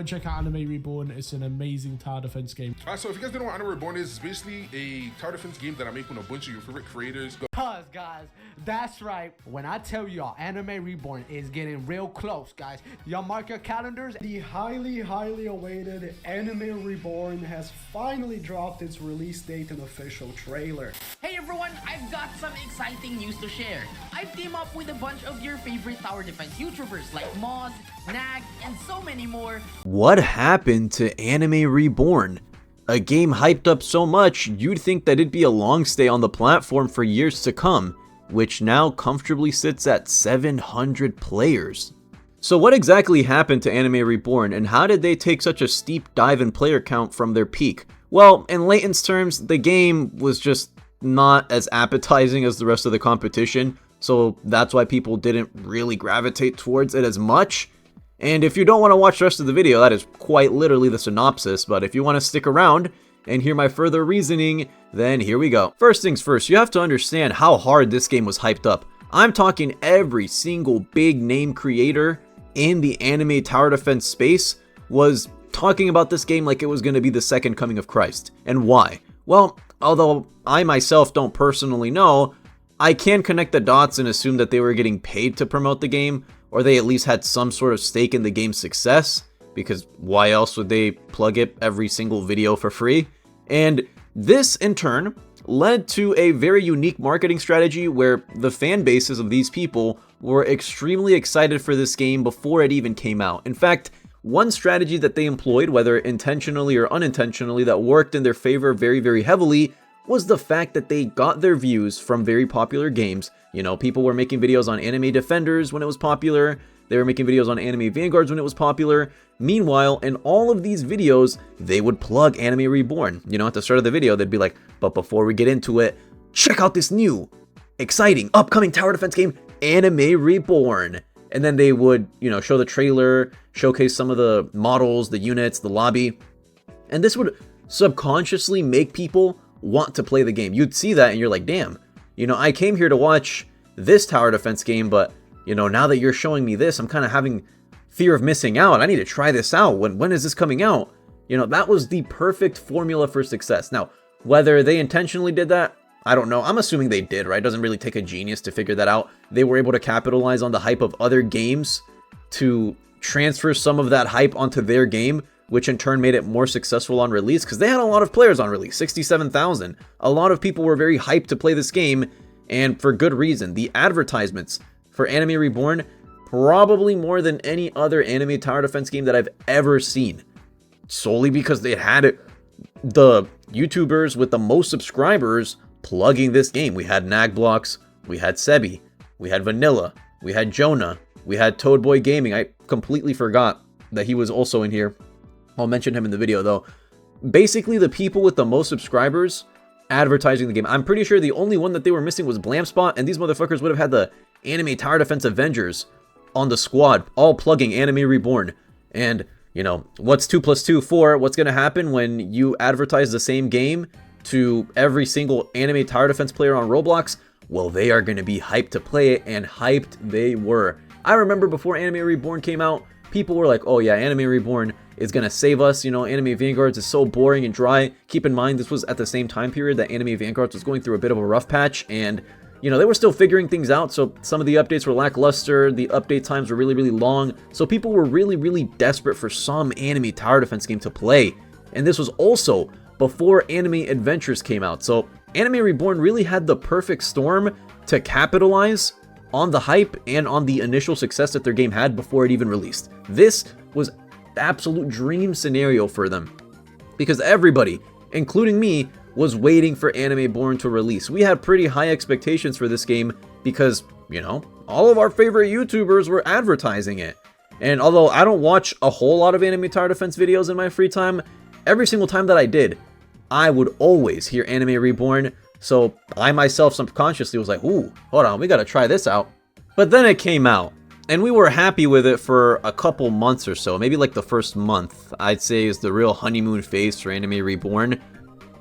Check out Anime Reborn. It's an amazing tower defense game. So if you guys don't know what Anime Reborn is, it's basically a tower defense game that I make with a bunch of your favorite creators. Guys, that's right. When I tell y'all Anime Reborn is getting real close, guys, y'all mark your calendars. The highly awaited Anime Reborn has finally dropped its release date and official trailer. Hey everyone, I've got some exciting news to share. I've teamed up with a bunch of your favorite tower defense YouTubers like Moz, Nag, and so many more. What happened to Anime Reborn? A game hyped up so much, you'd think that it'd be a long stay on the platform for years to come, which now comfortably sits at 700 players. So what exactly happened to Anime Reborn, and how did they take such a steep dive in player count from their peak? Well, in Layton's terms, the game was just not as appetizing as the rest of the competition, so that's why people didn't really gravitate towards it as much. And if you don't want to watch the rest of the video, that is quite literally the synopsis, but if you want to stick around and hear my further reasoning, then here we go. First things first, you have to understand how hard this game was hyped up. I'm talking every single big name creator in the anime tower defense space was talking about this game like it was going to be the second coming of Christ. And why? Well, although I myself don't personally know, I can connect the dots and assume that they were getting paid to promote the game, or they at least had some sort of stake in the game's success, because why else would they plug it every single video for free? And this, in turn, led to a very unique marketing strategy where the fan bases of these people were extremely excited for this game before it even came out. In fact, one strategy that they employed, whether intentionally or unintentionally, that worked in their favor very heavily was the fact that they got their views from very popular games. You know, people were making videos on Anime Defenders when it was popular. They were making videos on Anime Vanguards when it was popular. Meanwhile, in all of these videos, they would plug Anime Reborn. You know, at the start of the video, they'd be like, but before we get into it, check out this new, exciting, upcoming tower defense game, Anime Reborn. And then they would, you know, show the trailer, showcase some of the models, the units, the lobby. And this would subconsciously make people want to play the game. You'd see that and you're like, damn, you know, I came here to watch this tower defense game, but, you know, now that you're showing me this, I'm kind of having fear of missing out. I need to try this out. When is this coming out? You know, that was the perfect formula for success. Now, whether they intentionally did that, I don't know. I'm assuming they did, right? It doesn't really take a genius to figure that out. They were able to capitalize on the hype of other games to transfer some of that hype onto their game, which in turn made it more successful on release, because they had a lot of players on release, 67,000. A lot of people were very hyped to play this game, and for good reason. The advertisements for Anime Reborn, probably more than any other anime tower defense game that I've ever seen, solely because they had the YouTubers with the most subscribers plugging this game. We had Nagblocks, we had Sebi, we had Vanilla, we had Jonah, we had Toadboy Gaming. I completely forgot that he was also in here. I'll mention him in the video though. Basically, the people with the most subscribers advertising the game. I'm pretty sure the only one that they were missing was Blamspot, and these motherfuckers would have had the Anime Tower Defense Avengers on the squad, all plugging Anime Reborn. And, you know, what's 2 + 2? 4? What's going to happen when you advertise the same game to every single Anime Tower Defense player on Roblox? Well, they are going to be hyped to play it, and hyped they were. I remember before Anime Reborn came out, people were like, oh yeah, Anime Reborn is going to save us. You know, Anime Vanguards is so boring and dry. Keep in mind, this was at the same time period that Anime Vanguards was going through a bit of a rough patch, and, you know, they were still figuring things out, so some of the updates were lackluster, the update times were really long, so people were really desperate for some anime tower defense game to play. And this was also before Anime Adventures came out, so Anime Reborn really had the perfect storm to capitalize on the hype and on the initial success that their game had before it even released. This was absolute dream scenario for them, because everybody, including me, was waiting for Anime Reborn to release. We had pretty high expectations for this game because, you know, all of our favorite YouTubers were advertising it. And although I don't watch a whole lot of anime tower defense videos in my free time, every single time that I did, I would always hear Anime Reborn, so I myself subconsciously was like, ooh, hold on, we gotta try this out. But then it came out, and we were happy with it for a couple months or so, maybe like the first month, I'd say is the real honeymoon phase for Anime Reborn.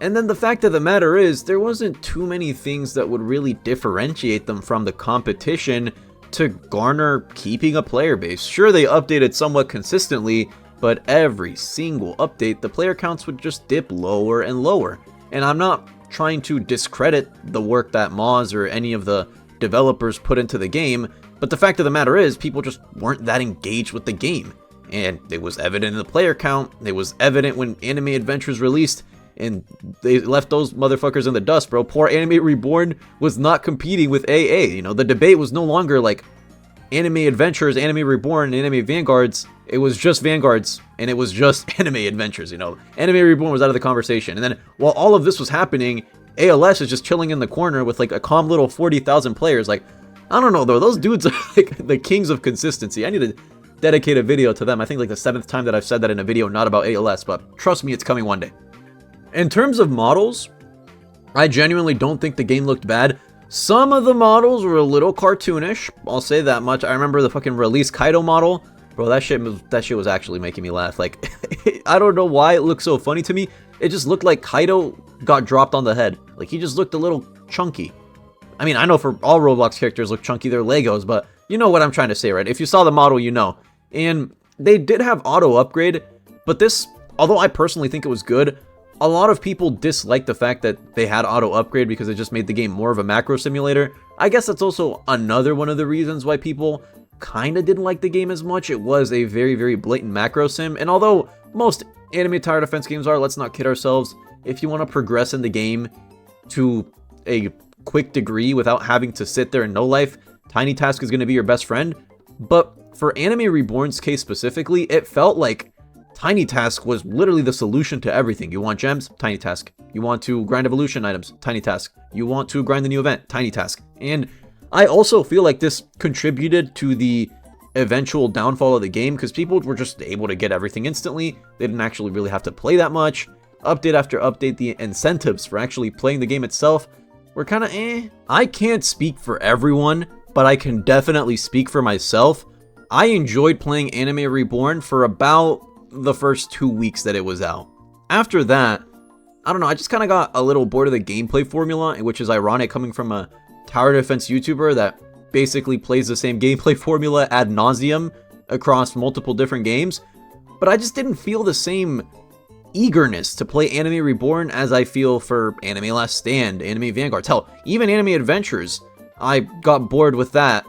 And then the fact of the matter is, there wasn't too many things that would really differentiate them from the competition to garner keeping a player base. Sure, they updated somewhat consistently, but every single update, the player counts would just dip lower and lower. And I'm not trying to discredit the work that Moz or any of the developers put into the game, but the fact of the matter is, people just weren't that engaged with the game. And it was evident in the player count, it was evident when Anime Adventures released, and they left those motherfuckers in the dust, bro. Poor Anime Reborn was not competing with AA. You know, the debate was no longer like Anime Adventures, Anime Reborn, and Anime Vanguards. It was just Vanguards, and it was just Anime Adventures, you know. Anime Reborn was out of the conversation. And then, while all of this was happening, ALS is just chilling in the corner with like a calm little 40,000 players. Like, I don't know though, those dudes are like the kings of consistency. I need to dedicate a video to them. I think like the 7th time that I've said that in a video, not about ALS, but trust me, it's coming one day. In terms of models, I genuinely don't think the game looked bad. Some of the models were a little cartoonish, I'll say that much. I remember the fucking release Kaido model. Bro, that shit was actually making me laugh. Like, I don't know why it looked so funny to me. It just looked like Kaido got dropped on the head. Like, he just looked a little chunky. I mean, I know for all Roblox characters look chunky, they're Legos, but you know what I'm trying to say, right? If you saw the model, you know. And they did have auto upgrade, but this, although I personally think it was good, a lot of people disliked the fact that they had auto upgrade because it just made the game more of a macro simulator. I guess that's also another one of the reasons why people kind of didn't like the game as much. It was a very, very blatant macro sim, and although most anime tower defense games are, let's not kid ourselves, if you want to progress in the game to a quick degree without having to sit there in no life, Tiny Task is going to be your best friend. But for Anime Reborn's case specifically, it felt like Tiny Task was literally the solution to everything. You want gems? Tiny Task. You want to grind evolution items? Tiny Task. You want to grind the new event? Tiny Task. And I also feel like this contributed to the eventual downfall of the game because people were just able to get everything instantly. They didn't actually really have to play that much. Update after update, the incentives for actually playing the game itself were kind of eh. I can't speak for everyone, but I can definitely speak for myself. I enjoyed playing Anime Reborn for about the first 2 weeks that it was out. After that, I don't know, I just kind of got a little bored of the gameplay formula, which is ironic coming from a tower defense YouTuber that basically plays the same gameplay formula ad nauseum across multiple different games. But I just didn't feel the same eagerness to play Anime Reborn as I feel for Anime Last Stand, Anime Vanguards. Hell, even Anime Adventures, I got bored with that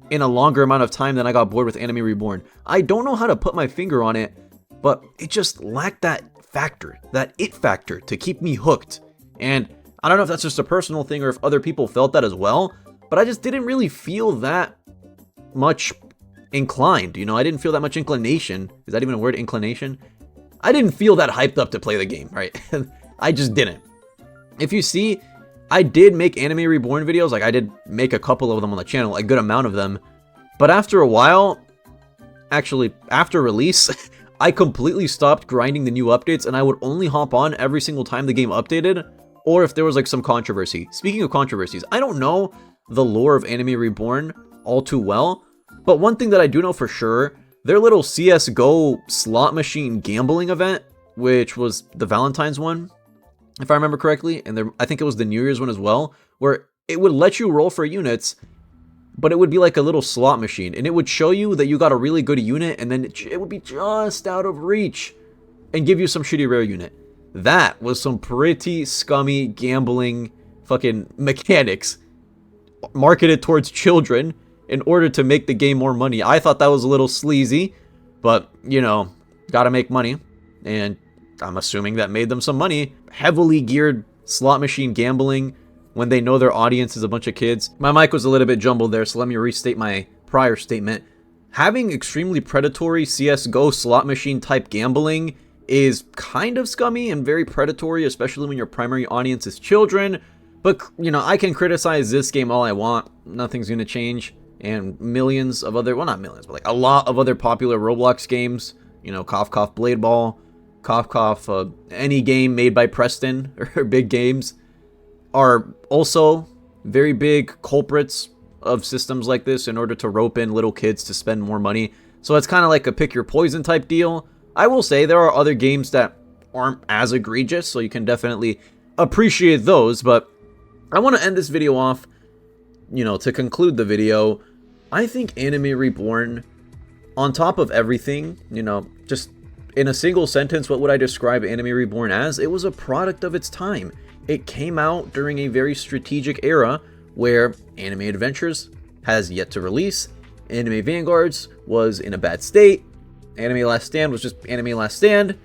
in a longer amount of time than I got bored with Anime Reborn. I don't know how to put my finger on it, but it just lacked that factor, that it factor to keep me hooked. And I don't know if that's just a personal thing or if other people felt that as well, but I just didn't really feel that much inclined. You know, I didn't feel that much inclination. Is that even a word, inclination? I didn't feel that hyped up to play the game, right? I just didn't. If you see, I did make Anime Reborn videos. Like, I did make a couple of them on the channel, a good amount of them. But after a while, actually, after release, I completely stopped grinding the new updates, and I would only hop on every single time the game updated, or if there was like some controversy. Speaking of controversies, I don't know the lore of Anime Reborn all too well, but one thing that I do know for sure, their little CSGO slot machine gambling event, which was the Valentine's one, if I remember correctly, and I think it was the New Year's one as well, where it would let you roll for units, but it would be like a little slot machine, and it would show you that you got a really good unit, and then it would be just out of reach, and give you some shitty rare unit. That was some pretty scummy gambling fucking mechanics marketed towards children in order to make the game more money. I thought that was a little sleazy, but, you know, gotta make money, and I'm assuming that made them some money. Heavily geared slot machine gambling when they know their audience is a bunch of kids. My mic was a little bit jumbled there, so let me restate my prior statement. Having extremely predatory CSGO slot machine type gambling is kind of scummy and very predatory, especially when your primary audience is children. But, you know, I can criticize this game all I want. Nothing's going to change. And millions of other, well, not millions, but like a lot of other popular Roblox games, you know, Cough Cough Blade Ball, Cough Cough, any game made by Preston or big games, are also very big culprits of systems like this in order to rope in little kids to spend more money. So it's kind of like a pick your poison type deal. I will say there are other games that aren't as egregious, so you can definitely appreciate those, but I want to end this video off, you know, to conclude the video. I think Anime Reborn, on top of everything, you know, just in a single sentence, what would I describe Anime Reborn as? It was a product of its time. It came out during a very strategic era where Anime Adventures has yet to release, Anime Vanguards was in a bad state, Anime Last Stand was just Anime Last Stand,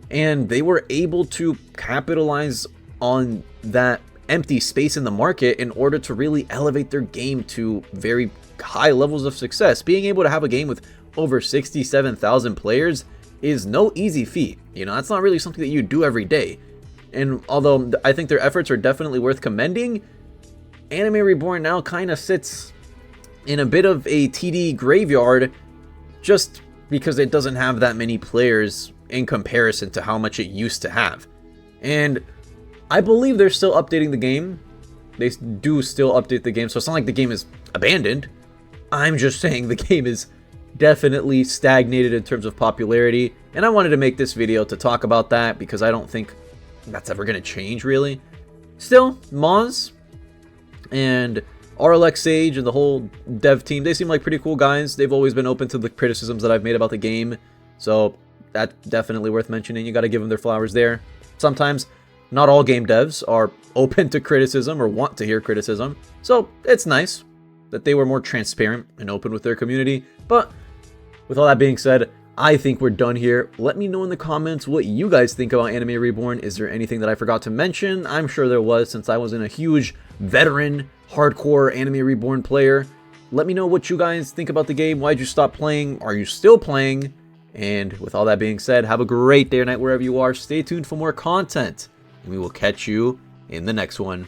and they were able to capitalize on that empty space in the market in order to really elevate their game to very high levels of success. Being able to have a game with over 67,000 players is no easy feat. You know, that's not really something that you do every day. And although I think their efforts are definitely worth commending, Anime Reborn now kind of sits in a bit of a TD graveyard just because it doesn't have that many players in comparison to how much it used to have. And I believe they're still updating the game. They do still update the game, so it's not like the game is abandoned. I'm just saying the game is definitely stagnated in terms of popularity, and I wanted to make this video to talk about that because I don't think that's ever going to change, really. Still, Moz and RLX Sage and the whole dev team, they seem like pretty cool guys. They've always been open to the criticisms that I've made about the game, so that's definitely worth mentioning. You got to give them their flowers there. Sometimes, not all game devs are open to criticism or want to hear criticism, so it's nice that they were more transparent and open with their community. But with all that being said, I think we're done here. Let me know in the comments what you guys think about Anime Reborn. Is there anything that I forgot to mention? I'm sure there was, since I wasn't a huge veteran hardcore Anime Reborn player. Let me know what you guys think about the game. Why'd you stop playing? Are you still playing? And with all that being said, have a great day or night wherever you are. Stay tuned for more content, and we will catch you in the next one.